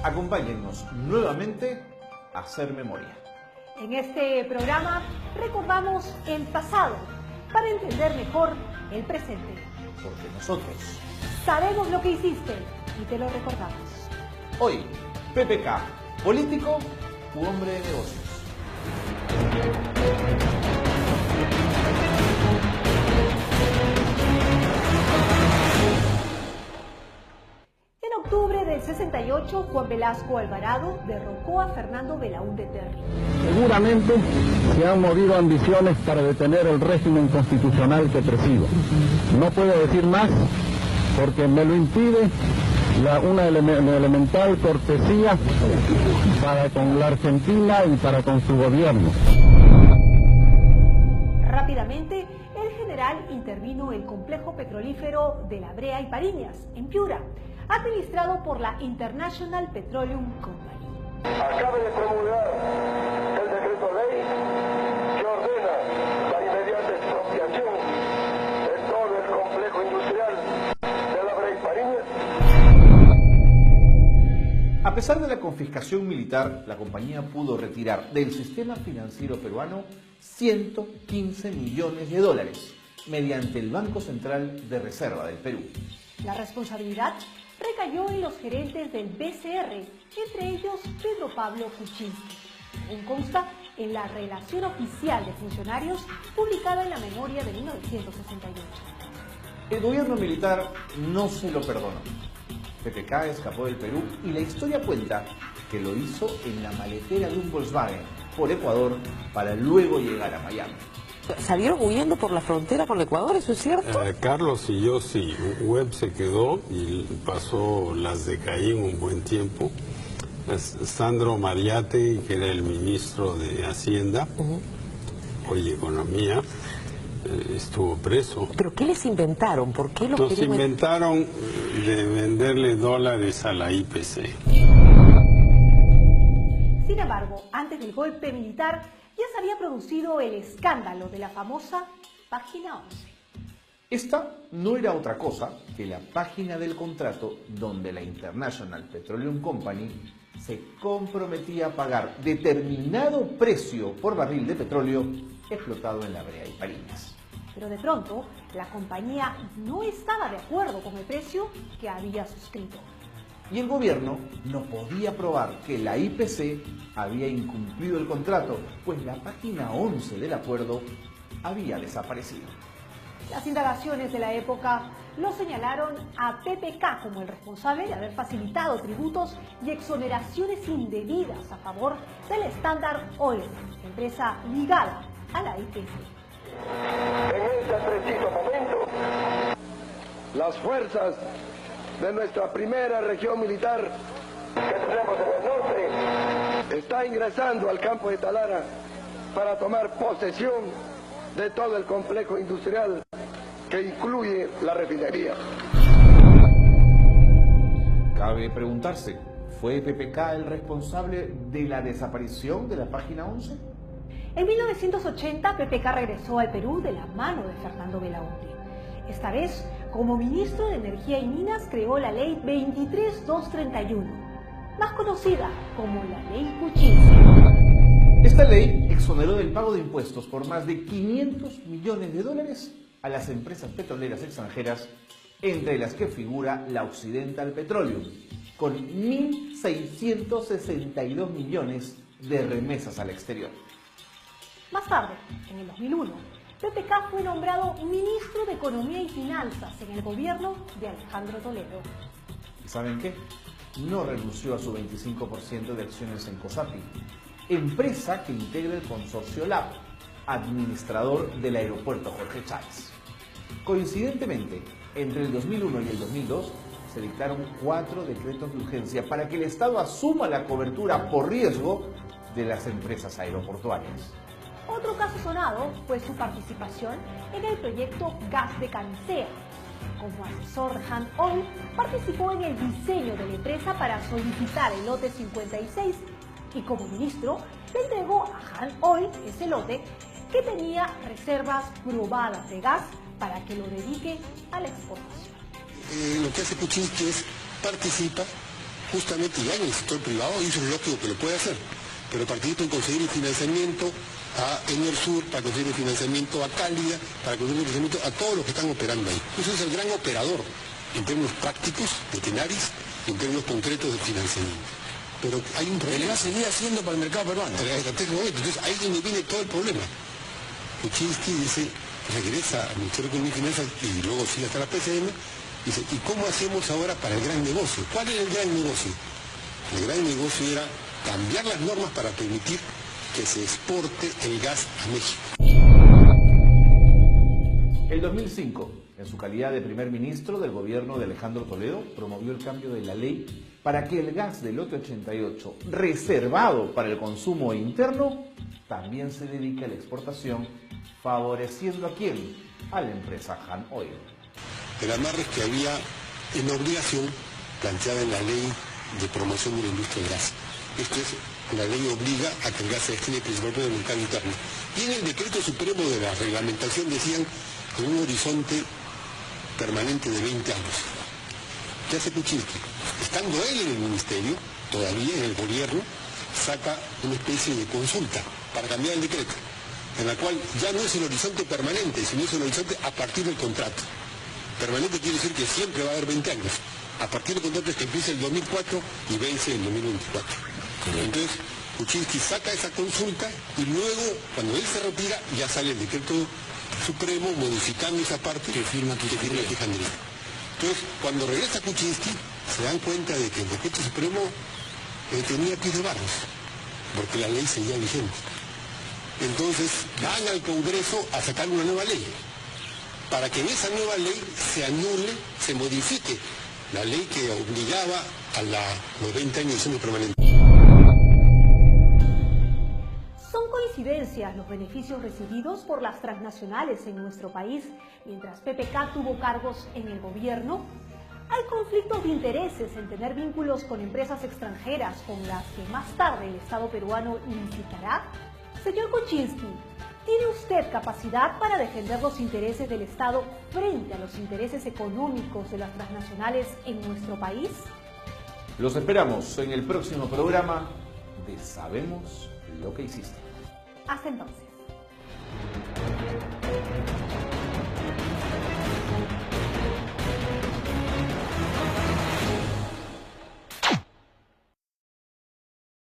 Acompáñennos nuevamente a hacer memoria. En este programa recordamos el pasado para entender mejor el presente. Porque nosotros Sabemos lo que hiciste y te lo recordamos. hoy, PPK, político u hombre de negocios. En octubre del 68, Juan Velasco Alvarado derrocó a Fernando Belaúnde Terry. Seguramente se han movido ambiciones para detener el régimen constitucional que presido. No puedo decir más porque me lo impide una elemental cortesía para con la Argentina y para con su gobierno. Rápidamente, el general intervino el complejo petrolífero de La Brea y Pariñas, en Piura, administrado por la International Petroleum Company. Acaba de promulgar el decreto ley que ordena la inmediata expropiación de todo el complejo industrial de La Brea y Pariñas. A pesar de la confiscación militar, la compañía pudo retirar del sistema financiero peruano 115 millones de dólares mediante el Banco Central de Reserva del Perú. La responsabilidad recayó en los gerentes del BCR, entre ellos Pedro Pablo Kuczynski, según consta en la relación oficial de funcionarios publicada en la memoria de 1968. El gobierno militar no se lo perdonó. PPK escapó del Perú y la historia cuenta que lo hizo en la maletera de un Volkswagen por Ecuador para luego llegar a Miami. ¿Salieron huyendo por la frontera con Ecuador, eso es cierto? Carlos y yo sí. Webb se quedó y pasó las de Caín un buen tiempo. Sandro Mariate, que era el ministro de Hacienda y Economía, estuvo preso. ¿Pero qué les inventaron? ¿Por qué lo Nos querían? inventaron de venderle dólares a la IPC. Sin embargo, antes del golpe militar, ya se había producido el escándalo de la famosa Página 11. Esta no era otra cosa que la página del contrato donde la International Petroleum Company se comprometía a pagar determinado precio por barril de petróleo explotado en La Brea y Pariñas. Pero de pronto, la compañía no estaba de acuerdo con el precio que había suscrito. Y el gobierno no podía probar que la IPC había incumplido el contrato, pues la página 11 del acuerdo había desaparecido. Las indagaciones de la época lo señalaron a PPK como el responsable de haber facilitado tributos y exoneraciones indebidas a favor del Standard Oil, empresa ligada a la IPC. En este preciso momento, las fuerzas de nuestra primera región militar que tenemos en el norte está ingresando al campo de Talara para tomar posesión de todo el complejo industrial que incluye la refinería. Cabe preguntarse, ¿fue PPK el responsable de la desaparición de la página 11? En 1980, PPK regresó al Perú de la mano de Fernando Belaúnde. Esta vez, como ministro de Energía y Minas, creó la Ley 23231, más conocida como la Ley Kuczynski. Esta ley exoneró del pago de impuestos por más de 500 millones de dólares a las empresas petroleras extranjeras, entre las que figura la Occidental Petroleum, con 1.662 millones de remesas al exterior. Más tarde, en el 2001, PPK fue nombrado ministro de Economía y Finanzas en el gobierno de Alejandro Toledo. ¿Y saben qué? No renunció a su 25% de acciones en COSAPI, empresa que integra el consorcio LAB, administrador del aeropuerto Jorge Chávez. Coincidentemente, entre el 2001 y el 2002 se dictaron 4 decretos de urgencia para que el Estado asuma la cobertura por riesgo de las empresas aeroportuarias. Otro caso sonado fue su participación en el proyecto Gas de Camisea. Como asesor de Han Oil, participó en el diseño de la empresa para solicitar el lote 56 y como ministro le entregó a Han Oil ese lote que tenía reservas probadas de gas para que lo dedique a la exportación. Lo que hace Kuczynski es participa justamente igual en el sector privado, y eso es lógico que lo puede hacer, pero participa en conseguir el financiamiento a Enersur, para conseguir el financiamiento a Cálida, para conseguir el financiamiento a todos los que están operando ahí. Eso es el gran operador en términos prácticos de Tenaris y en términos concretos de financiamiento. Pero hay un problema. Le va a seguir haciendo para el mercado peruano. Entonces ahí es donde viene todo el problema. Kuczynski dice, regresa al Ministerio de Economía y Finanzas y luego sigue hasta la PCM, dice, ¿y cómo hacemos ahora para el gran negocio? ¿Cuál era el gran negocio? El gran negocio era cambiar las normas para permitir que se exporte el gas a México. El 2005, en su calidad de primer ministro del gobierno de Alejandro Toledo, promovió el cambio de la ley para que el gas del lote 88, reservado para el consumo interno, también se dedique a la exportación, favoreciendo ¿a quién? A la empresa Han Oil. El amarre es que había una obligación planteada en la ley de promoción de la industria del gas. Esto es, la ley obliga a que el gas se destine principalmente al mercado interno. Y en el decreto supremo de la reglamentación decían con un horizonte permanente de 20 años. ¿Qué hace Kuczynski? Estando él en el ministerio, todavía en el gobierno, saca una especie de consulta para cambiar el decreto, en la cual ya no es el horizonte permanente, sino es el horizonte a partir del contrato. Permanente quiere decir que siempre va a haber 20 años. A partir del contrato es que empieza el 2004 y vence el 2024. Entonces, Kuczynski saca esa consulta y luego, cuando él se retira, ya sale el decreto supremo modificando esa parte que firma Tejandría. Entonces, cuando regresa Kuczynski, se dan cuenta de que el decreto supremo tenía pies de barros, porque la ley seguía vigente. Entonces, van al Congreso a sacar una nueva ley, para que en esa nueva ley se anule, se modifique la ley que obligaba a los 20 años de diseño permanente. Son coincidencias los beneficios recibidos por las transnacionales en nuestro país, mientras PPK tuvo cargos en el gobierno. ¿Hay conflictos de intereses en tener vínculos con empresas extranjeras con las que más tarde el Estado peruano licitará? Señor Kuczynski, ¿tiene usted capacidad para defender los intereses del Estado frente a los intereses económicos de las transnacionales en nuestro país? Los esperamos en el próximo programa de Sabemos lo que hiciste. Hasta entonces.